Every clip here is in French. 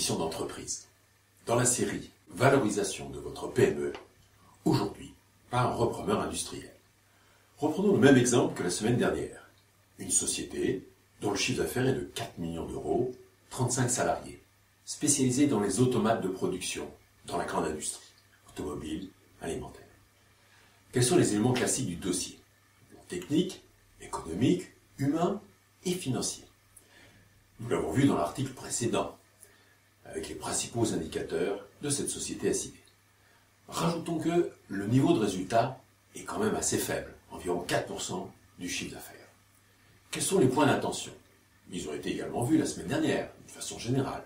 définition d'entreprise. Dans la série Valorisation de votre PME, aujourd'hui, par un repreneur industriel. Reprenons le même exemple que la semaine dernière. Une société dont le chiffre d'affaires est de 4 millions d'euros, 35 salariés, spécialisée dans les automates de production, dans la grande industrie, automobile, alimentaire. Quels sont les éléments classiques du dossier? Technique, économique, humain et financier. Nous l'avons vu dans l'article précédent, avec les principaux indicateurs de cette société à cibler. Rajoutons que le niveau de résultat est quand même assez faible, environ 4% du chiffre d'affaires. Quels sont les points d'attention? Ils ont été également vus la semaine dernière, de façon générale.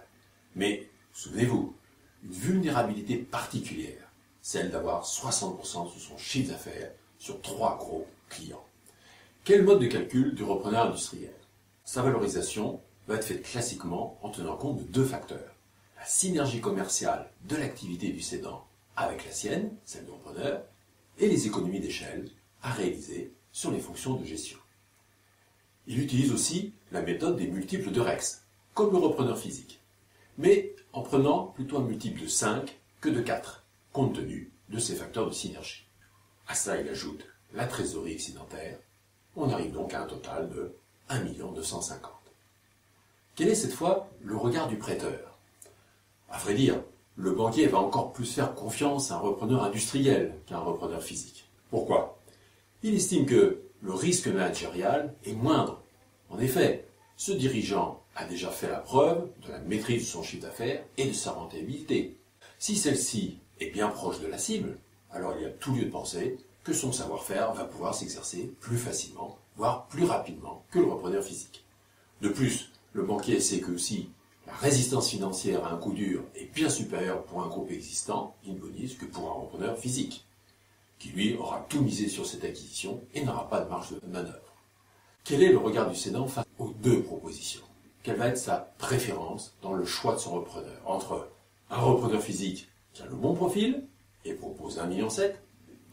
Mais, souvenez-vous, une vulnérabilité particulière, celle d'avoir 60% de son chiffre d'affaires sur 3 gros clients. Quel mode de calcul du repreneur industriel? Sa valorisation va être faite classiquement en tenant compte de 2 facteurs. La synergie commerciale de l'activité du cédant avec la sienne, celle du repreneur, et les économies d'échelle à réaliser sur les fonctions de gestion. Il utilise aussi la méthode des multiples de Rex, comme le repreneur physique, mais en prenant plutôt un multiple de 5 que de 4, compte tenu de ces facteurs de synergie. À ça, il ajoute la trésorerie excédentaire. On arrive donc à un total de 1 250 000. Quel est cette fois le regard du prêteur? À vrai dire, le banquier va encore plus faire confiance à un repreneur industriel qu'à un repreneur physique. Pourquoi? Il estime que le risque managérial est moindre. En effet, ce dirigeant a déjà fait la preuve de la maîtrise de son chiffre d'affaires et de sa rentabilité. Si celle-ci est bien proche de la cible, alors il y a tout lieu de penser que son savoir-faire va pouvoir s'exercer plus facilement, voire plus rapidement que le repreneur physique. De plus, le banquier sait que si la résistance financière à un coup dur est bien supérieure pour un groupe existant, in bonis, que pour un repreneur physique, qui lui aura tout misé sur cette acquisition et n'aura pas de marge de manœuvre. Quel est le regard du cédant face aux 2 propositions? Quelle va être sa préférence dans le choix de son repreneur entre un repreneur physique qui a le bon profil et propose 1,7 million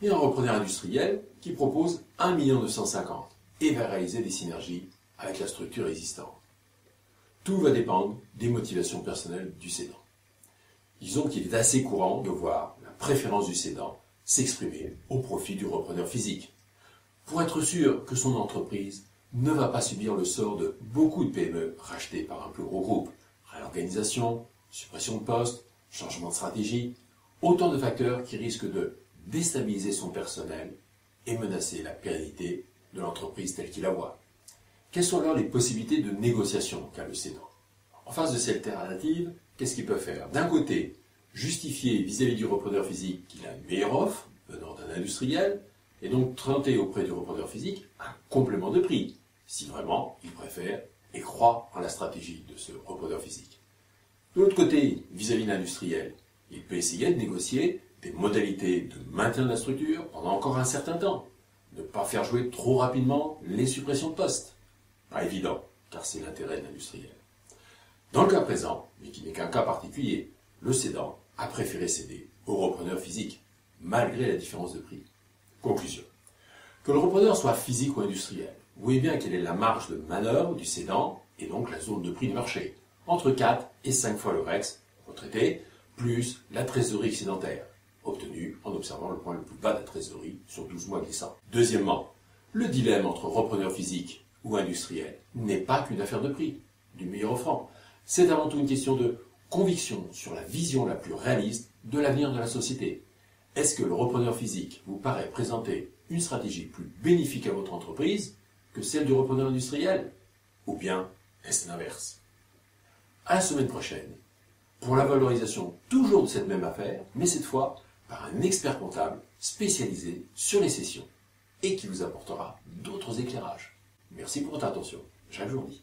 et un repreneur industriel qui propose 1,250 million et va réaliser des synergies avec la structure existante? Tout va dépendre des motivations personnelles du cédant. Disons qu'il est assez courant de voir la préférence du cédant s'exprimer au profit du repreneur physique, pour être sûr que son entreprise ne va pas subir le sort de beaucoup de PME rachetées par un plus gros groupe, réorganisation, suppression de postes, changement de stratégie, autant de facteurs qui risquent de déstabiliser son personnel et menacer la pérennité de l'entreprise telle qu'il la voit. Quelles sont alors les possibilités de négociation qu'a le cédant? En face de cette alternative, qu'est-ce qu'il peut faire? D'un côté, justifier vis-à-vis du repreneur physique qu'il a une meilleure offre venant d'un industriel, et donc tenter auprès du repreneur physique un complément de prix, si vraiment il préfère et croit en la stratégie de ce repreneur physique. De l'autre côté, vis-à-vis de l'industriel, il peut essayer de négocier des modalités de maintien de la structure pendant encore un certain temps, ne pas faire jouer trop rapidement les suppressions de postes. Pas évident, car c'est l'intérêt de l'industriel. Dans le cas présent, mais qui n'est qu'un cas particulier, le cédant a préféré céder au repreneur physique, malgré la différence de prix. Conclusion. Que le repreneur soit physique ou industriel, vous voyez bien quelle est la marge de manœuvre du cédant et donc la zone de prix du marché, entre 4 et 5 fois le Rex retraité, plus la trésorerie excédentaire, obtenue en observant le point le plus bas de la trésorerie sur 12 mois glissants. Deuxièmement, le dilemme entre repreneur physique ou industriel n'est pas qu'une affaire de prix, du meilleur offrant. C'est avant tout une question de conviction sur la vision la plus réaliste de l'avenir de la société. Est-ce que le repreneur physique vous paraît présenter une stratégie plus bénéfique à votre entreprise que celle du repreneur industriel? Ou bien est-ce l'inverse? À la semaine prochaine, pour la valorisation toujours de cette même affaire, mais cette fois par un expert comptable spécialisé sur les cessions et qui vous apportera d'autres éclairages. Merci pour votre attention. Jacques Jourdi.